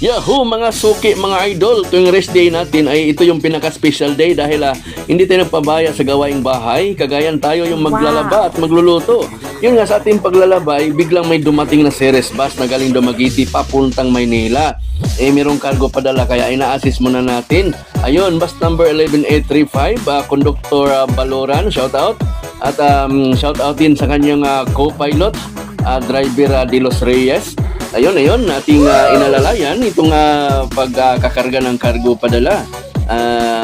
Yahoo mga suki, mga idol, tuwing rest day natin ay ito yung pinaka-special day dahil hindi tayo nagpabaya sa gawaing bahay, kagayan tayo yung maglalaba at magluluto. Yun nga sa ating paglalabay, biglang may dumating na series bus na galing Dumaguete papuntang Maynila. Merong cargo padala kaya ina-assist muna natin. Ayun, bus number 11835, Conductor Baloran, shout out. At shout out din sa kanyang co-pilot, driver De Los Reyes. Ayun, ating inalalayan itong pagkakarga ng cargo padala.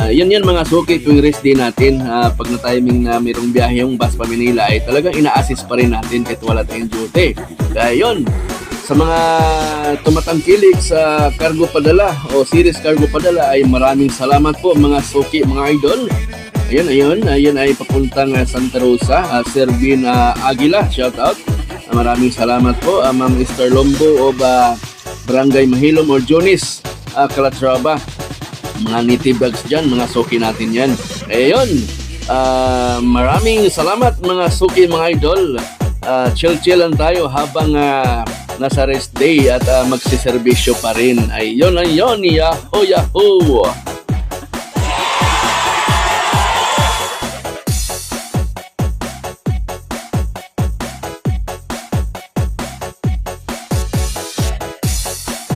Yan mga suki tuwing rest day natin. Pag na-timing na mayroong biyahe yung bus pa Manila ay talagang ina-assist pa rin natin kahit wala tayong duty. Kaya yun, sa mga tumatangkilik sa cargo padala o series cargo padala ay maraming salamat po mga suki, mga idol. Ayun ay papuntang Santa Rosa, Servin Aguila, shout out. Maraming salamat po, Ma'am Esther Lombo of Barangay Mahilom or Jonis, Calatrava. Mga native dogs dyan, mga suki natin yan. Ayun, maraming salamat mga suki, mga idol. Chill lang tayo habang nasa rest day at magsiservisyo pa rin. Ayun, yahoo!